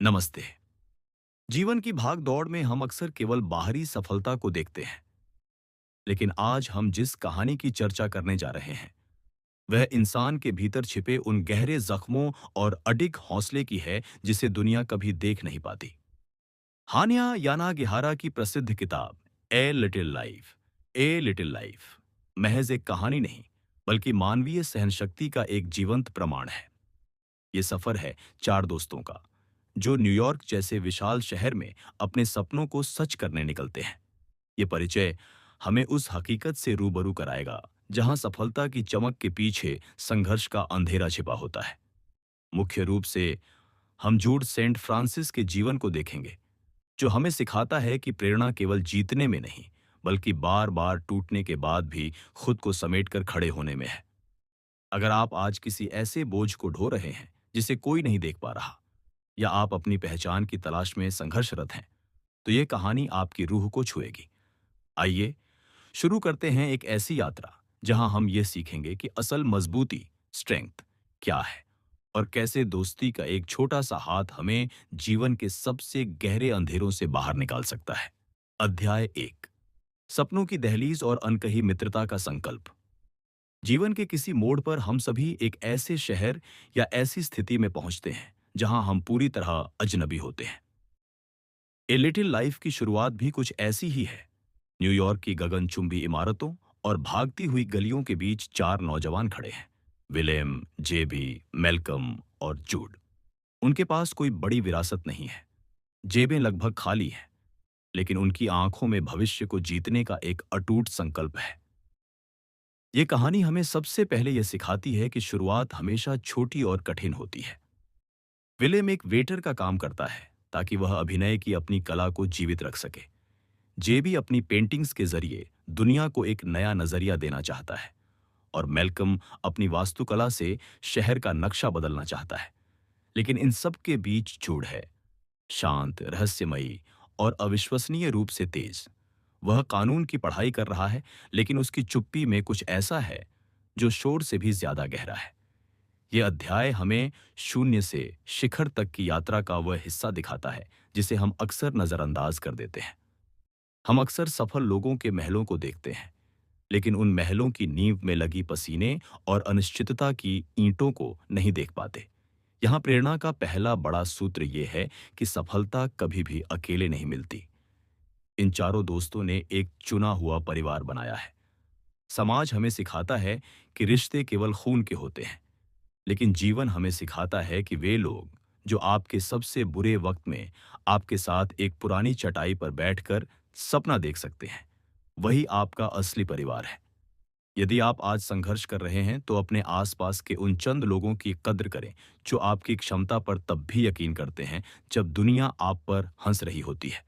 नमस्ते। जीवन की भाग दौड़ में हम अक्सर केवल बाहरी सफलता को देखते हैं, लेकिन आज हम जिस कहानी की चर्चा करने जा रहे हैं वह इंसान के भीतर छिपे उन गहरे जख्मों और अडिग हौसले की है जिसे दुनिया कभी देख नहीं पाती। हान्या यानागिहारा की प्रसिद्ध किताब ए लिटिल लाइफ महज एक कहानी नहीं बल्कि मानवीय सहनशक्ति का एक जीवंत प्रमाण है। ये सफर है चार दोस्तों का जो न्यूयॉर्क जैसे विशाल शहर में अपने सपनों को सच करने निकलते हैं। ये परिचय हमें उस हकीकत से रूबरू कराएगा जहां सफलता की चमक के पीछे संघर्ष का अंधेरा छिपा होता है। मुख्य रूप से हम जूड सेंट फ्रांसिस के जीवन को देखेंगे जो हमें सिखाता है कि प्रेरणा केवल जीतने में नहीं बल्कि बार बार टूटने के बाद भी खुद को समेटकर खड़े होने में है। अगर आप आज किसी ऐसे बोझ को ढो रहे हैं जिसे कोई नहीं देख पा रहा या आप अपनी पहचान की तलाश में संघर्षरत हैं, तो ये कहानी आपकी रूह को छुएगी। आइए शुरू करते हैं एक ऐसी यात्रा जहां हम ये सीखेंगे कि असल मजबूती स्ट्रेंथ क्या है और कैसे दोस्ती का एक छोटा सा हाथ हमें जीवन के सबसे गहरे अंधेरों से बाहर निकाल सकता है। अध्याय 1, सपनों की दहलीज और अनकही मित्रता का संकल्प। जीवन के किसी मोड़ पर हम सभी एक ऐसे शहर या ऐसी स्थिति में पहुंचते हैं जहां हम पूरी तरह अजनबी होते हैं। ए लिटिल लाइफ की शुरुआत भी कुछ ऐसी ही है। न्यूयॉर्क की गगनचुंबी इमारतों और भागती हुई गलियों के बीच चार नौजवान खड़े हैं, विलियम, जेबी, मेलकम और जूड। उनके पास कोई बड़ी विरासत नहीं है, जेबें लगभग खाली हैं, लेकिन उनकी आंखों में भविष्य को जीतने का एक अटूट संकल्प है। ये कहानी हमें सबसे पहले यह सिखाती है कि शुरुआत हमेशा छोटी और कठिन होती है। विलियम एक वेटर का काम करता है ताकि वह अभिनय की अपनी कला को जीवित रख सके। जेबी अपनी पेंटिंग्स के जरिए दुनिया को एक नया नजरिया देना चाहता है और मेलकम अपनी वास्तुकला से शहर का नक्शा बदलना चाहता है। लेकिन इन सब के बीच जूड है, शांत, रहस्यमयी और अविश्वसनीय रूप से तेज। वह कानून की पढ़ाई कर रहा है, लेकिन उसकी चुप्पी में कुछ ऐसा है जो शोर से भी ज्यादा गहरा है। यह अध्याय हमें शून्य से शिखर तक की यात्रा का वह हिस्सा दिखाता है जिसे हम अक्सर नजरअंदाज कर देते हैं। हम अक्सर सफल लोगों के महलों को देखते हैं, लेकिन उन महलों की नींव में लगी पसीने और अनिश्चितता की ईंटों को नहीं देख पाते। यहाँ प्रेरणा का पहला बड़ा सूत्र यह है कि सफलता कभी भी अकेले नहीं मिलती। इन चारों दोस्तों ने एक चुना हुआ परिवार बनाया है। समाज हमें सिखाता है कि रिश्ते केवल खून के होते हैं, लेकिन जीवन हमें सिखाता है कि वे लोग जो आपके सबसे बुरे वक्त में आपके साथ एक पुरानी चटाई पर बैठकर सपना देख सकते हैं, वही आपका असली परिवार है। यदि आप आज संघर्ष कर रहे हैं तो अपने आसपास के उन चंद लोगों की कद्र करें जो आपकी क्षमता पर तब भी यकीन करते हैं जब दुनिया आप पर हंस रही होती है।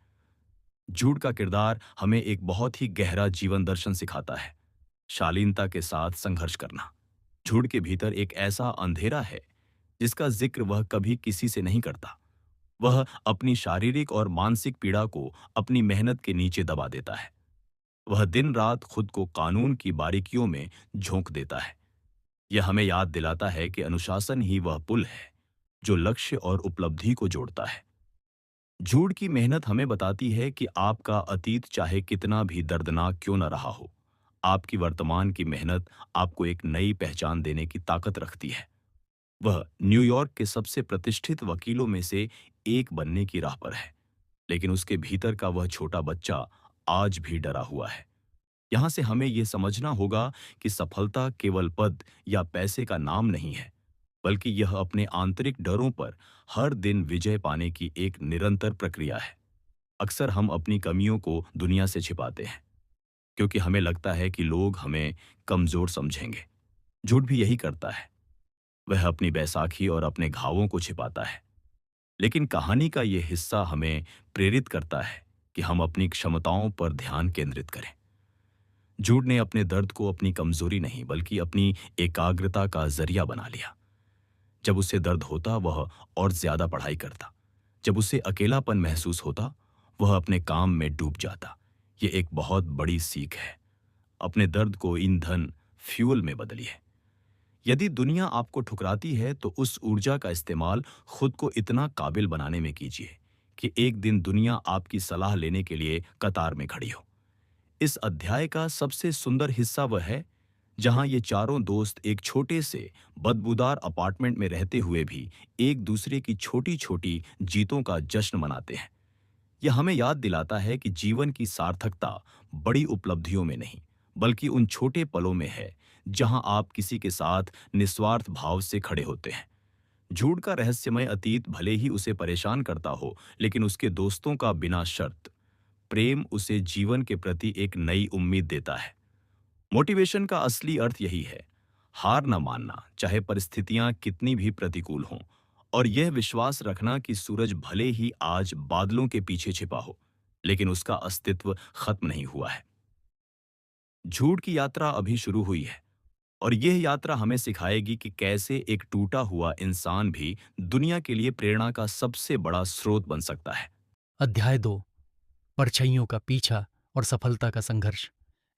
जूड का किरदार हमें एक बहुत ही गहरा जीवन दर्शन सिखाता है, शालीनता के साथ संघर्ष करना। जूड के भीतर एक ऐसा अंधेरा है जिसका जिक्र वह कभी किसी से नहीं करता। वह अपनी शारीरिक और मानसिक पीड़ा को अपनी मेहनत के नीचे दबा देता है। वह दिन रात खुद को कानून की बारीकियों में झोंक देता है। यह हमें याद दिलाता है कि अनुशासन ही वह पुल है जो लक्ष्य और उपलब्धि को जोड़ता है। झूठ की मेहनत हमें बताती है कि आपका अतीत चाहे कितना भी दर्दनाक क्यों न रहा हो, आपकी वर्तमान की मेहनत आपको एक नई पहचान देने की ताकत रखती है। वह न्यूयॉर्क के सबसे प्रतिष्ठित वकीलों में से एक बनने की राह पर है, लेकिन उसके भीतर का वह छोटा बच्चा आज भी डरा हुआ है। यहाँ से हमें यह समझना होगा कि सफलता केवल पद या पैसे का नाम नहीं है, बल्कि यह अपने आंतरिक डरों पर हर दिन विजय पाने की एक निरंतर प्रक्रिया है। अक्सर हम अपनी कमियों को दुनिया से छिपाते हैं क्योंकि हमें लगता है कि लोग हमें कमजोर समझेंगे। झूठ भी यही करता है, वह अपनी बैसाखी और अपने घावों को छिपाता है। लेकिन कहानी का यह हिस्सा हमें प्रेरित करता है कि हम अपनी क्षमताओं पर ध्यान केंद्रित करें। झूठ ने अपने दर्द को अपनी कमजोरी नहीं बल्कि अपनी एकाग्रता का जरिया बना लिया। जब उसे दर्द होता वह और ज्यादा पढ़ाई करता, जब उसे अकेलापन महसूस होता वह अपने काम में डूब जाता। ये एक बहुत बड़ी सीख है। अपने दर्द को ईंधन फ्यूल में बदलिए। यदि दुनिया आपको ठुकराती है तो उस ऊर्जा का इस्तेमाल खुद को इतना काबिल बनाने में कीजिए कि एक दिन दुनिया आपकी सलाह लेने के लिए कतार में खड़ी हो। इस अध्याय का सबसे सुंदर हिस्सा वह है जहां ये चारों दोस्त एक छोटे से बदबूदार अपार्टमेंट में रहते हुए भी एक दूसरे की छोटी-छोटी जीतों का जश्न मनाते हैं। यह हमें याद दिलाता है कि जीवन की सार्थकता बड़ी उपलब्धियों में नहीं, बल्कि उन छोटे पलों में है जहां आप किसी के साथ निस्वार्थ भाव से खड़े होते हैं। झूठ का रहस्यमय अतीत भले ही उसे परेशान करता हो, लेकिन उसके दोस्तों का बिना शर्त प्रेम उसे जीवन के प्रति एक नई उम्मीद देता है। मोटिवेशन का असली अर्थ यही है, हार न मानना, चाहे परिस्थितियां कितनी भी प्रतिकूल हों, और यह विश्वास रखना कि सूरज भले ही आज बादलों के पीछे छिपा हो, लेकिन उसका अस्तित्व खत्म नहीं हुआ है। झूठ की यात्रा अभी शुरू हुई है, और यह यात्रा हमें सिखाएगी कि कैसे एक टूटा हुआ इंसान भी दुनिया के लिए प्रेरणा का सबसे बड़ा स्रोत बन सकता है। अध्याय 2। परछाइयों का पीछा और सफलता का संघर्ष।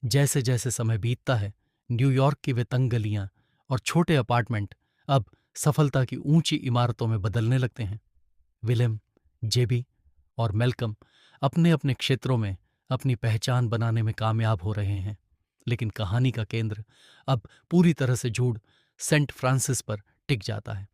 जैसे जैसे समय बीतता है, न्यूयॉर्क की वे तंग गलियां और छोटे अपार्टमेंट अब सफलता की ऊंची इमारतों में बदलने लगते हैं। विलियम, जेबी और मेल्कम अपने अपने क्षेत्रों में अपनी पहचान बनाने में कामयाब हो रहे हैं, लेकिन कहानी का केंद्र अब पूरी तरह से जूड सेंट फ्रांसिस पर टिक जाता है।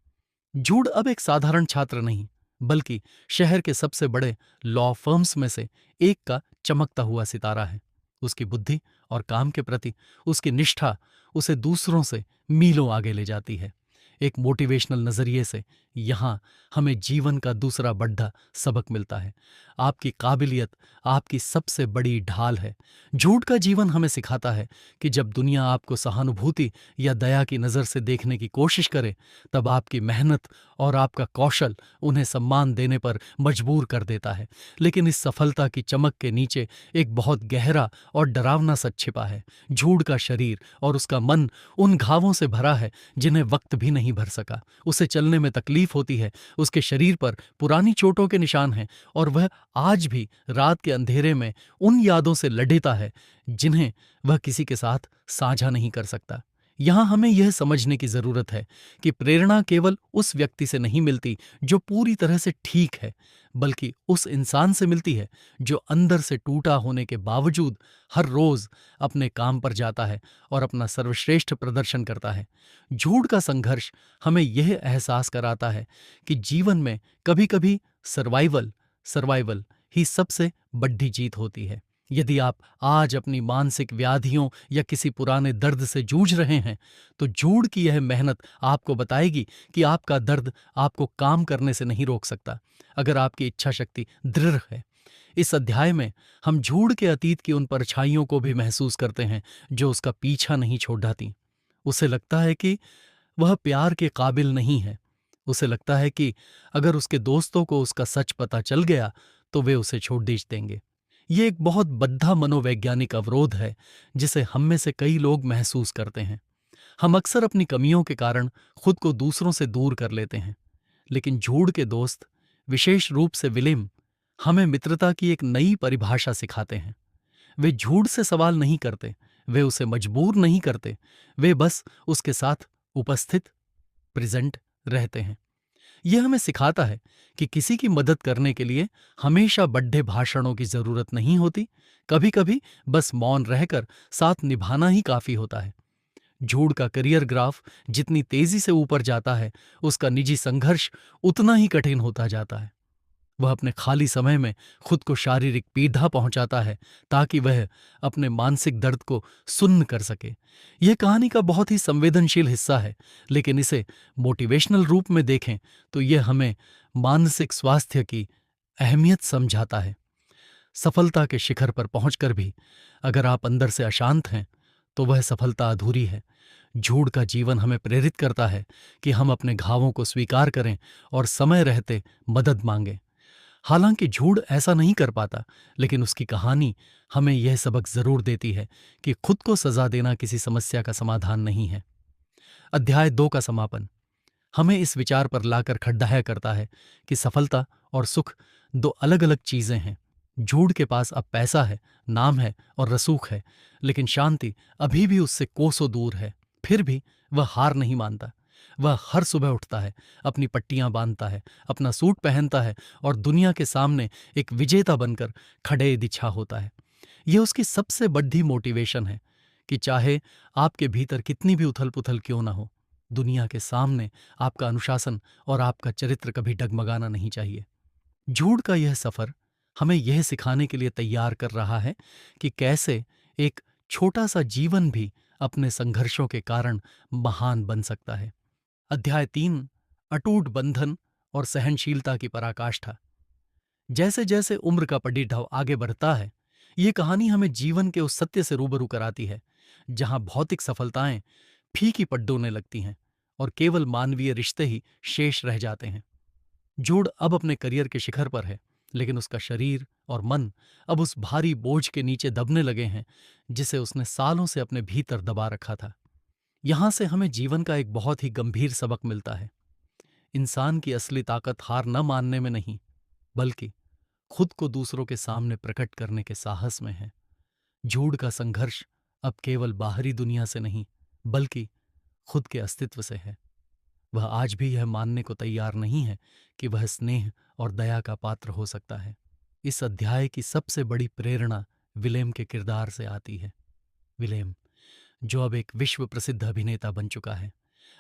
जूड अब एक साधारण छात्र नहीं, बल्कि शहर के सबसे बड़े लॉ फर्म्स में से एक का चमकता हुआ सितारा है। उसकी बुद्धि और काम के प्रति उसकी निष्ठा उसे दूसरों से मीलों आगे ले जाती है। एक मोटिवेशनल नजरिए से यहां हमें जीवन का दूसरा बड़ा सबक मिलता है। आपकी काबिलियत आपकी सबसे बड़ी ढाल है। झूठ का जीवन हमें सिखाता है कि जब दुनिया आपको सहानुभूति या दया की नजर से देखने की कोशिश करे, तब आपकी मेहनत और आपका कौशल उन्हें सम्मान देने पर मजबूर कर देता है। लेकिन इस सफलता की चमक के नीचे एक बहुत गहरा और डरावना सच छिपा है। झूठ का शरीर और उसका मन उन घावों से भरा है जिन्हें वक्त भी नहीं भर सका। उसे चलने में तकलीफ होती है, उसके शरीर पर पुरानी चोटों के निशान हैं, और वह आज भी रात के अंधेरे में उन यादों से लडेता है जिन्हें वह किसी के साथ साझा नहीं कर सकता। यहां हमें यह समझने की जरूरत है कि प्रेरणा केवल उस व्यक्ति से नहीं मिलती जो पूरी तरह से ठीक है, बल्कि उस इंसान से मिलती है जो अंदर से टूटा होने के बावजूद हर रोज अपने काम पर जाता है और अपना सर्वश्रेष्ठ प्रदर्शन करता है। झूठ का संघर्ष हमें यह एहसास कराता है कि जीवन में कभी-कभी सर्वाइवल सर्वाइवल ही सबसे बड़ी जीत होती है। यदि आप आज अपनी मानसिक व्याधियों या किसी पुराने दर्द से जूझ रहे हैं, तो झूठ की यह मेहनत आपको बताएगी कि आपका दर्द आपको काम करने से नहीं रोक सकता, अगर आपकी इच्छा शक्ति दृढ़ है। इस अध्याय में हम झूठ के अतीत की उन परछाइयों को भी महसूस करते हैं जो उसका पीछा नहीं छोड़ाती। उसे लगता है कि वह प्यार के काबिल नहीं है। उसे लगता है कि अगर उसके दोस्तों को उसका सच पता चल गया तो वे उसे छोड़ देंगे। ये एक बहुत बद्धा मनोवैज्ञानिक अवरोध है जिसे हम में से कई लोग महसूस करते हैं। हम अक्सर अपनी कमियों के कारण खुद को दूसरों से दूर कर लेते हैं, लेकिन झूठ के दोस्त, विशेष रूप से विलियम, हमें मित्रता की एक नई परिभाषा सिखाते हैं। वे झूठ से सवाल नहीं करते, वे उसे मजबूर नहीं करते, वे बस उसके साथ उपस्थित, प्रेजेंट रहते हैं। यह हमें सिखाता है कि किसी की मदद करने के लिए हमेशा बड्ढे भाषणों की जरूरत नहीं होती। कभी कभी बस मौन रहकर साथ निभाना ही काफी होता है। झूठ का करियर ग्राफ जितनी तेजी से ऊपर जाता है, उसका निजी संघर्ष उतना ही कठिन होता जाता है। वह अपने खाली समय में खुद को शारीरिक पीड़ा पहुंचाता है ताकि वह अपने मानसिक दर्द को सुन्न कर सके। यह कहानी का बहुत ही संवेदनशील हिस्सा है, लेकिन इसे मोटिवेशनल रूप में देखें तो यह हमें मानसिक स्वास्थ्य की अहमियत समझाता है। सफलता के शिखर पर पहुंचकर भी अगर आप अंदर से अशांत हैं, तो वह सफलता अधूरी है। झूठ का जीवन हमें प्रेरित करता है कि हम अपने घावों को स्वीकार करें और समय रहते मदद मांगें। हालांकि झूठ ऐसा नहीं कर पाता, लेकिन उसकी कहानी हमें यह सबक जरूर देती है कि खुद को सजा देना किसी समस्या का समाधान नहीं है। अध्याय 2 का समापन हमें इस विचार पर लाकर खड्डाया करता है कि सफलता और सुख दो अलग अलग चीजें हैं। झूठ के पास अब पैसा है, नाम है और रसूख है, लेकिन शांति अभी भी उससे कोसों दूर है। फिर भी वह हार नहीं मानता। वह हर सुबह उठता है, अपनी पट्टियां बांधता है, अपना सूट पहनता है और दुनिया के सामने एक विजेता बनकर खड़े दिखा होता है। यह उसकी सबसे बड़ी मोटिवेशन है कि चाहे आपके भीतर कितनी भी उथल पुथल क्यों ना हो, दुनिया के सामने आपका अनुशासन और आपका चरित्र कभी डगमगाना नहीं चाहिए। झूठ का यह सफर हमें यह सिखाने के लिए तैयार कर रहा है कि कैसे एक छोटा सा जीवन भी अपने संघर्षों के कारण महान बन सकता है। अध्याय 3, अटूट बंधन और सहनशीलता की पराकाष्ठा। जैसे जैसे उम्र का पड़ीढव आगे बढ़ता है, ये कहानी हमें जीवन के उस सत्य से रूबरू कराती है जहां भौतिक सफलताएं फीकी पड्डोने लगती हैं और केवल मानवीय रिश्ते ही शेष रह जाते हैं। जूड अब अपने करियर के शिखर पर है, लेकिन उसका शरीर और मन अब उस भारी बोझ के नीचे दबने लगे हैं जिसे उसने सालों से अपने भीतर दबा रखा था। यहां से हमें जीवन का एक बहुत ही गंभीर सबक मिलता है। इंसान की असली ताकत हार न मानने में नहीं, बल्कि खुद को दूसरों के सामने प्रकट करने के साहस में है। झूठ का संघर्ष अब केवल बाहरी दुनिया से नहीं, बल्कि खुद के अस्तित्व से है। वह आज भी यह मानने को तैयार नहीं है कि वह स्नेह और दया का पात्र हो सकता है। इस अध्याय की सबसे बड़ी प्रेरणा विलेम के किरदार से आती है। विलेम, जो अब एक विश्व प्रसिद्ध अभिनेता बन चुका है,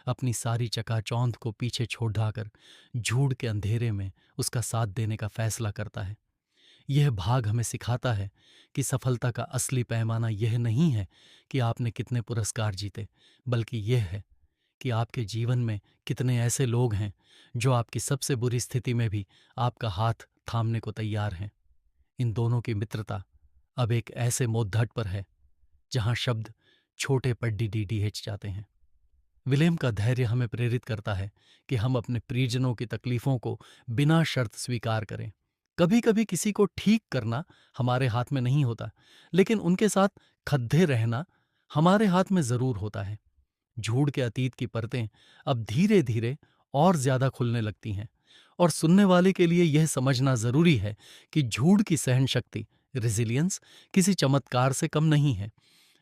अपनी सारी चकाचौंध को पीछे छोड़कर झूठ के अंधेरे में उसका साथ देने का फैसला करता है। यह भाग हमें सिखाता है कि सफलता का असली पैमाना यह नहीं है कि आपने कितने पुरस्कार जीते, बल्कि यह है कि आपके जीवन में कितने ऐसे लोग हैं जो आपकी सबसे बुरी स्थिति में भी आपका हाथ थामने को तैयार हैं। इन दोनों की मित्रता अब एक ऐसे मोद्घट पर है जहां शब्द छोटे पड्डी डीडीएच जाते हैं। विलेम का धैर्य हमें प्रेरित करता है कि हम अपने परिजनों की तकलीफों को बिना शर्त स्वीकार करें। कभी कभी किसी को ठीक करना हमारे हाथ में नहीं होता, लेकिन उनके साथ खद्दे रहना हमारे हाथ में जरूर होता है। झूठ के अतीत की परतें अब धीरे धीरे और ज्यादा खुलने लगती हैं, और सुनने वाले के लिए यह समझना जरूरी है कि झूठ की सहन शक्ति, रेजिलियंस, किसी चमत्कार से कम नहीं है।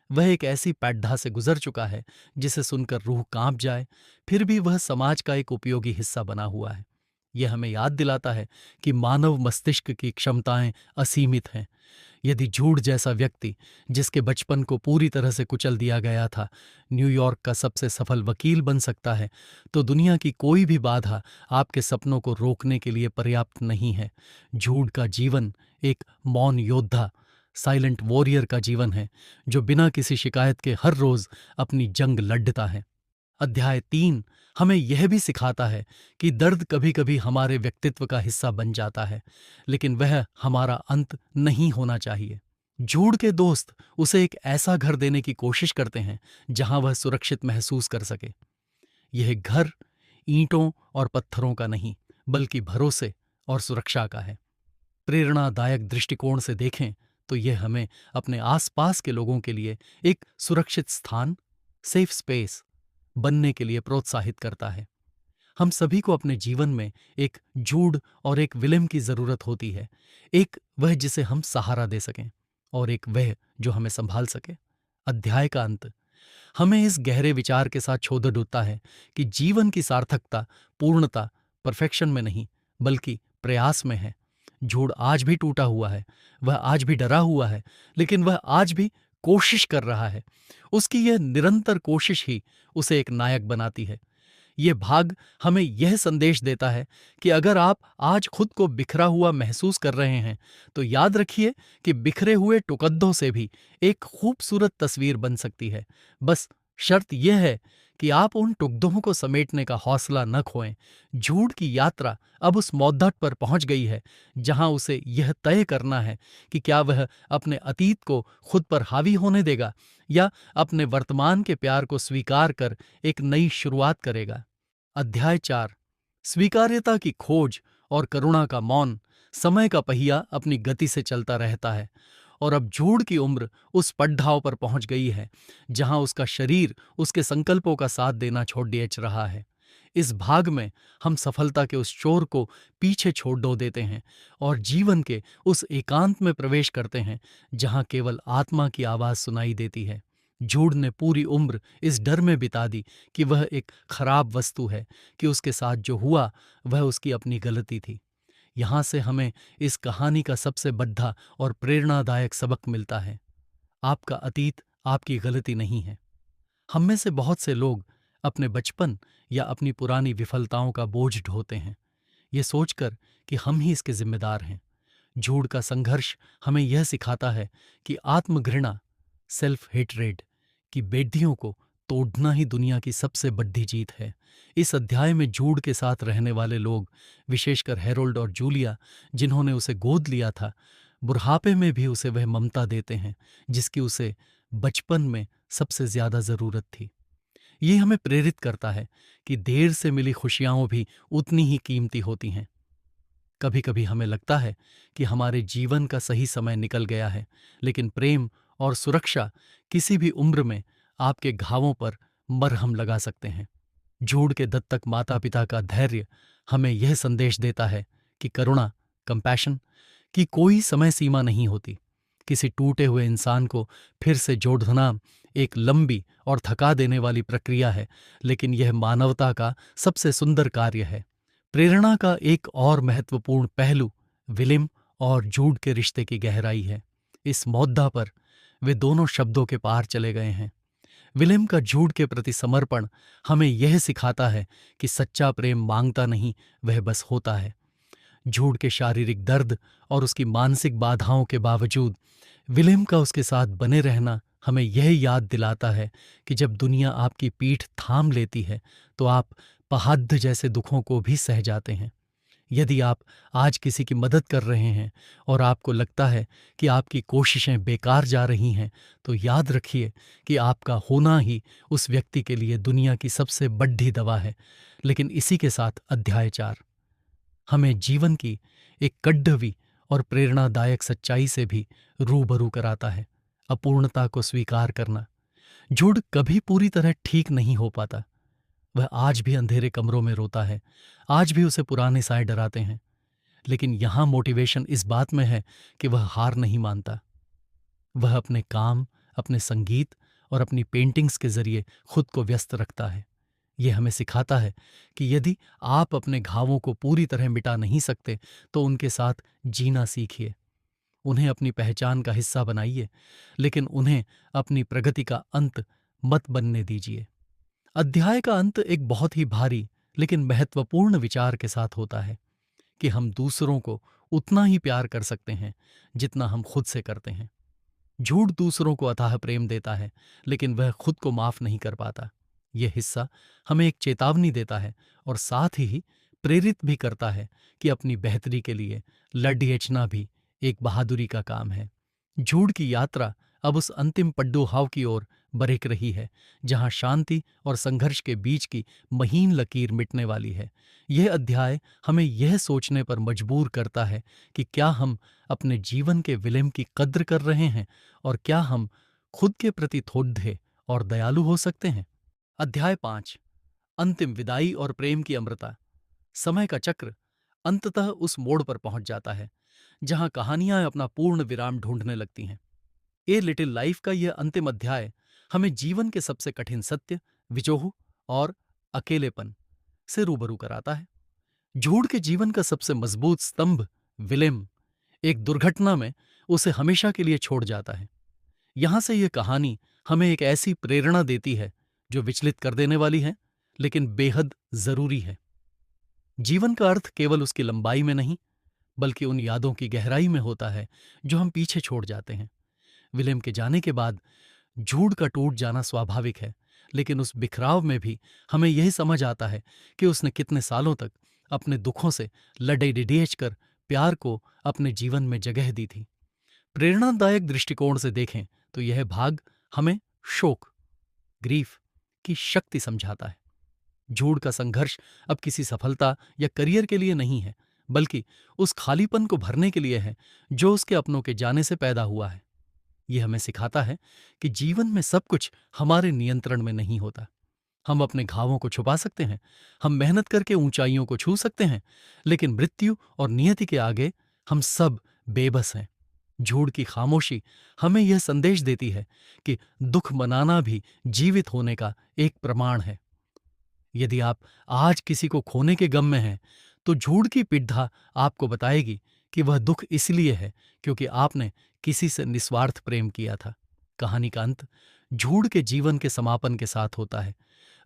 वह एक ऐसी पैड्ढा से गुजर चुका है जिसे सुनकर रूह कांप जाए, फिर भी वह समाज का एक उपयोगी हिस्सा बना हुआ है। यह हमें याद दिलाता है कि मानव मस्तिष्क की क्षमताएं असीमित हैं। यदि झूठ जैसा व्यक्ति, जिसके बचपन को पूरी तरह से कुचल दिया गया था, न्यूयॉर्क का सबसे सफल वकील बन सकता है, तो दुनिया की कोई भी बाधा आपके सपनों को रोकने के लिए पर्याप्त नहीं है। झूठ का जीवन एक मौन योद्धा, साइलेंट वॉरियर का जीवन है, जो बिना किसी शिकायत के हर रोज अपनी जंग लड़ता है। अध्याय 3 हमें यह भी सिखाता है कि दर्द कभी कभी हमारे व्यक्तित्व का हिस्सा बन जाता है, लेकिन वह हमारा अंत नहीं होना चाहिए। झूठ के दोस्त उसे एक ऐसा घर देने की कोशिश करते हैं जहां वह सुरक्षित महसूस कर सके। यह घर ईंटों और पत्थरों का नहीं, बल्कि भरोसे और सुरक्षा का है। प्रेरणादायक दृष्टिकोण से देखें तो यह हमें अपने आसपास के लोगों के लिए एक सुरक्षित स्थान, सेफ स्पेस बनने के लिए प्रोत्साहित करता है। हम सभी को अपने जीवन में एक जूड और एक विलेम की जरूरत होती है, एक वह जिसे हम सहारा दे सकें और एक वह जो हमें संभाल सके। अध्याय का अंत हमें इस गहरे विचार के साथ छोड़ देता है कि जीवन की सार्थकता, पूर्णता परफेक्शन में नहीं, बल्कि प्रयास में है। झूठ आज भी टूटा हुआ है, वह आज भी डरा हुआ है, लेकिन वह आज भी कोशिश कर रहा है। उसकी यह निरंतर कोशिश ही उसे एक नायक बनाती है। यह भाग हमें यह संदेश देता है कि अगर आप आज खुद को बिखरा हुआ महसूस कर रहे हैं, तो याद रखिए कि बिखरे हुए टुकड़ों से भी एक खूबसूरत तस्वीर बन सकती है। बस शर्त यह है कि आप उन टुकड़ों को समेटने का हौसला न खोएं। झूठ की यात्रा अब उस मौद्घट पर पहुंच गई है जहां उसे यह तय करना है कि क्या वह अपने अतीत को खुद पर हावी होने देगा या अपने वर्तमान के प्यार को स्वीकार कर एक नई शुरुआत करेगा। अध्याय 4 स्वीकार्यता की खोज और करुणा का मौन। समय का पहिया अपनी गति से चलता रहता है, और अब झूठ की उम्र उस पड़ाव पर पहुंच गई है जहां उसका शरीर उसके संकल्पों का साथ देना छोड़ रहा है। इस भाग में हम सफलता के उस शोर को पीछे छोड़ देते हैं और जीवन के उस एकांत में प्रवेश करते हैं जहां केवल आत्मा की आवाज सुनाई देती है। झूठ ने पूरी उम्र इस डर में बिता दी कि वह एक खराब वस्तु है, कि उसके साथ जो हुआ वह उसकी अपनी गलती थी। यहां से हमें इस कहानी का सबसे बड़ा और प्रेरणादायक सबक मिलता है। आपका अतीत आपकी गलती नहीं है। हम में से बहुत से लोग अपने बचपन या अपनी पुरानी विफलताओं का बोझ ढोते हैं, ये सोचकर कि हम ही इसके जिम्मेदार हैं। झूठ का संघर्ष हमें यह सिखाता है कि आत्मघृणा, सेल्फ हेटरेड की बेड़ियों को तोड़ना ही दुनिया की सबसे बड़ी जीत है। इस अध्याय में झूठ के साथ रहने वाले लोग, विशेषकर हैरोल्ड और जूलिया, जिन्होंने उसे गोद लिया था, बुढ़ापे में भी उसे वह ममता देते हैं जिसकी उसे बचपन में सबसे ज्यादा जरूरत थी। ये हमें प्रेरित करता है कि देर से मिली खुशियां भी उतनी ही कीमती होती हैं। कभी कभी हमें लगता है कि हमारे जीवन का सही समय निकल गया है, लेकिन प्रेम और सुरक्षा किसी भी उम्र में आपके घावों पर मरहम लगा सकते हैं। झूठ के दत्तक माता पिता का धैर्य हमें यह संदेश देता है कि करुणा, कंपैशन की कोई समय सीमा नहीं होती। किसी टूटे हुए इंसान को फिर से जोड़ना एक लंबी और थका देने वाली प्रक्रिया है, लेकिन यह मानवता का सबसे सुंदर कार्य है। प्रेरणा का एक और महत्वपूर्ण पहलू विलियम और झूठ के रिश्ते की गहराई है। इस मोद्दा पर वे दोनों शब्दों के पार चले गए हैं। विलियम का झूठ के प्रति समर्पण हमें यह सिखाता है कि सच्चा प्रेम मांगता नहीं, वह बस होता है। झूठ के शारीरिक दर्द और उसकी मानसिक बाधाओं के बावजूद विलियम का उसके साथ बने रहना हमें यह याद दिलाता है कि जब दुनिया आपकी पीठ थाम लेती है तो आप पहाड़ जैसे दुखों को भी सह जाते हैं। यदि आप आज किसी की मदद कर रहे हैं और आपको लगता है कि आपकी कोशिशें बेकार जा रही हैं, तो याद रखिए कि आपका होना ही उस व्यक्ति के लिए दुनिया की सबसे बड़ी दवा है। लेकिन इसी के साथ अध्याय 4 हमें जीवन की एक कड़वी और प्रेरणादायक सच्चाई से भी रूबरू कराता है। अपूर्णता को स्वीकार करना। झूठ कभी पूरी तरह ठीक नहीं हो पाता। वह आज भी अंधेरे कमरों में रोता है, आज भी उसे पुराने साए डराते हैं। लेकिन यहां मोटिवेशन इस बात में है कि वह हार नहीं मानता। वह अपने काम, अपने संगीत और अपनी पेंटिंग्स के जरिए खुद को व्यस्त रखता है। यह हमें सिखाता है कि यदि आप अपने घावों को पूरी तरह मिटा नहीं सकते, तो उनके साथ जीना सीखिए। उन्हें अपनी पहचान का हिस्सा बनाइए, लेकिन उन्हें अपनी प्रगति का अंत मत बनने दीजिए। अध्याय का अंत एक बहुत ही भारी लेकिन महत्वपूर्ण विचार के साथ होता है कि हम दूसरों को उतना ही प्यार कर सकते हैं जितना हम खुद से करते हैं। झूठ दूसरों को अथाह प्रेम देता है, लेकिन वह खुद को माफ नहीं कर पाता। यह हिस्सा हमें एक चेतावनी देता है और साथ ही प्रेरित भी करता है कि अपनी बेहतरी के लिए लड़यचना भी एक बहादुरी का काम है। झूठ की यात्रा अब उस अंतिम पड्डूहाव की ओर बरक रही है, जहां शांति और संघर्ष के बीच की महीन लकीर मिटने वाली है। यह अध्याय हमें यह सोचने पर मजबूर करता है कि क्या हम अपने जीवन के विलियम की कद्र कर रहे हैं और क्या हम खुद के प्रति थोड़े और दयालु हो सकते हैं। अध्याय 5 अंतिम विदाई और प्रेम की अमृता। समय का चक्र अंततः उस मोड़ पर पहुंच जाता है जहां कहानियां अपना पूर्ण विराम ढूंढने लगती हैं। ए लिटिल लाइफ का यह अंतिम अध्याय हमें जीवन के सबसे कठिन सत्य, विजोह और अकेलेपन से रूबरू कराता है। झूठ के जीवन का सबसे मजबूत स्तंभ विलियम एक दुर्घटना में उसे हमेशा के लिए छोड़ जाता है। यहां से यह कहानी हमें एक ऐसी प्रेरणा देती है जो विचलित कर देने वाली है, लेकिन बेहद जरूरी है। जीवन का अर्थ केवल उसकी लंबाई में नहीं, बल्कि उन यादों की गहराई में होता है जो हम पीछे छोड़ जाते हैं। विलियम के जाने के बाद झूठ का टूट जाना स्वाभाविक है, लेकिन उस बिखराव में भी हमें यही समझ आता है कि उसने कितने सालों तक अपने दुखों से लड़े डिडेच कर प्यार को अपने जीवन में जगह दी थी। प्रेरणादायक दृष्टिकोण से देखें तो यह भाग हमें शोक, ग्रीफ की शक्ति समझाता है। झूठ का संघर्ष अब किसी सफलता या करियर के लिए नहीं है, बल्कि उस खालीपन को भरने के लिए है जो उसके अपनों के जाने से पैदा हुआ है। यह हमें सिखाता है कि जीवन में सब कुछ हमारे नियंत्रण में नहीं होता। हम अपने घावों को छुपा सकते हैं, हम मेहनत करके ऊंचाइयों को छू सकते हैं, लेकिन मृत्यु और नियति के आगे हम सब बेबस हैं। झूठ की खामोशी हमें यह संदेश देती है कि दुख मनाना भी जीवित होने का एक प्रमाण है। यदि आप आज किसी को खोने के गम में हैं, तो झूठ की पिड्ढा आपको बताएगी कि वह दुख इसलिए है क्योंकि आपने किसी से निस्वार्थ प्रेम किया था। कहानी का अंत झूठ के जीवन के समापन के साथ होता है।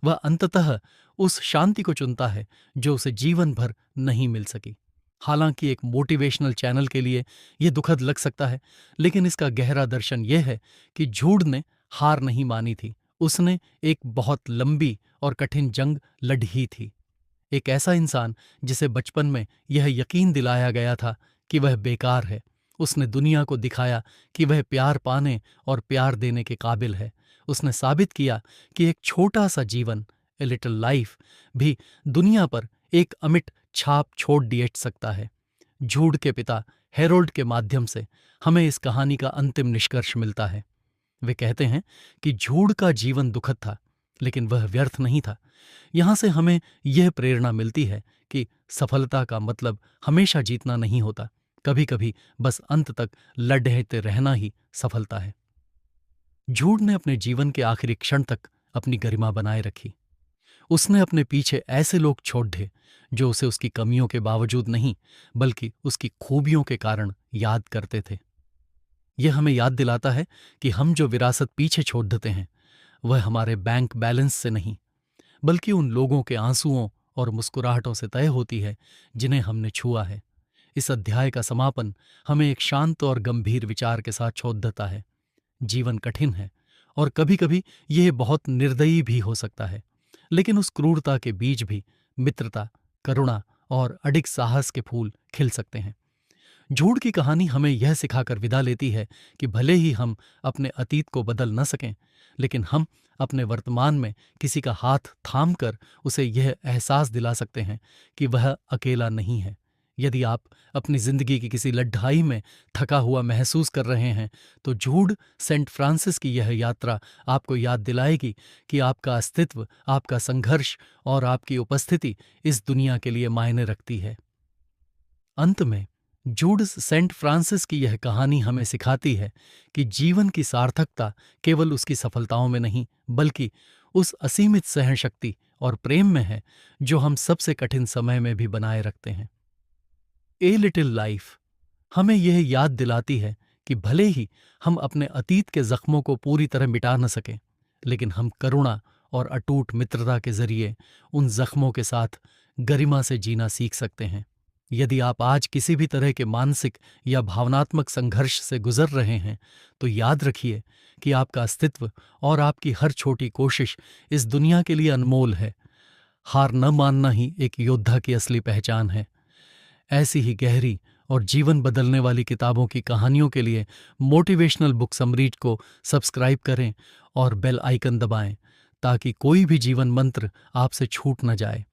वह अंततः उस शांति को चुनता है जो उसे जीवन भर नहीं मिल सकी। हालांकि एक मोटिवेशनल चैनल के लिए यह दुखद लग सकता है, लेकिन इसका गहरा दर्शन यह है कि झूठ ने हार नहीं मानी थी। उसने एक बहुत लंबी और कठिन जंग लड़ी थी। एक ऐसा इंसान जिसे बचपन में यह यकीन दिलाया गया था कि वह बेकार है, उसने दुनिया को दिखाया कि वह प्यार पाने और प्यार देने के काबिल है। उसने साबित किया कि एक छोटा सा जीवन, ए लिटिल लाइफ, भी दुनिया पर एक अमिट छाप छोड़ दिए सकता है। झूठ के पिता हेरोल्ड के माध्यम से हमें इस कहानी का अंतिम निष्कर्ष मिलता है। वे कहते हैं कि झूठ का जीवन दुखद था, लेकिन वह व्यर्थ नहीं था। यहां से हमें यह प्रेरणा मिलती है कि सफलता का मतलब हमेशा जीतना नहीं होता, कभी कभी बस अंत तक लड़ते रहना ही सफलता है। झूठ ने अपने जीवन के आखिरी क्षण तक अपनी गरिमा बनाए रखी। उसने अपने पीछे ऐसे लोग छोड़ दिए जो उसे उसकी कमियों के बावजूद नहीं, बल्कि उसकी खूबियों के कारण याद करते थे। यह हमें याद दिलाता है कि हम जो विरासत पीछे छोड़ देते हैं, वह हमारे बैंक बैलेंस से नहीं, बल्कि उन लोगों के आंसुओं और मुस्कुराहटों से तय होती है जिन्हें हमने छुआ है। इस अध्याय का समापन हमें एक शांत और गंभीर विचार के साथ छोड़ देता है। जीवन कठिन है और कभी कभी यह बहुत निर्दयी भी हो सकता है, लेकिन उस क्रूरता के बीच भी मित्रता, करुणा और अडिग साहस के फूल खिल सकते हैं। झूठ की कहानी हमें यह सिखाकर विदा लेती है कि भले ही हम अपने अतीत को बदल न सकें, लेकिन हम अपने वर्तमान में किसी का हाथ थामकर उसे यह एहसास दिला सकते हैं कि वह अकेला नहीं है। यदि आप अपनी जिंदगी की किसी लड़ाई में थका हुआ महसूस कर रहे हैं, तो झूठ सेंट फ्रांसिस की यह यात्रा आपको याद दिलाएगी कि आपका अस्तित्व, आपका संघर्ष और आपकी उपस्थिति इस दुनिया के लिए मायने रखती है। अंत में झूठ सेंट फ्रांसिस की यह कहानी हमें सिखाती है कि जीवन की सार्थकता केवल उसकी सफलताओं में नहीं, बल्कि उस असीमित सहनशक्ति और प्रेम में है जो हम सबसे कठिन समय में भी बनाए रखते हैं। ए लिटिल लाइफ हमें यह याद दिलाती है कि भले ही हम अपने अतीत के जख्मों को पूरी तरह मिटा न सकें, लेकिन हम करुणा और अटूट मित्रता के जरिए उन जख्मों के साथ गरिमा से जीना सीख सकते हैं। यदि आप आज किसी भी तरह के मानसिक या भावनात्मक संघर्ष से गुजर रहे हैं, तो याद रखिए कि आपका अस्तित्व और आपकी हर छोटी कोशिश इस दुनिया के लिए अनमोल है। हार न मानना ही एक योद्धा की असली पहचान है। ऐसी ही गहरी और जीवन बदलने वाली किताबों की कहानियों के लिए मोटिवेशनल बुक समरीज को सब्सक्राइब करें और बेल आइकन दबाएं, ताकि कोई भी जीवन मंत्र आपसे छूट न जाए।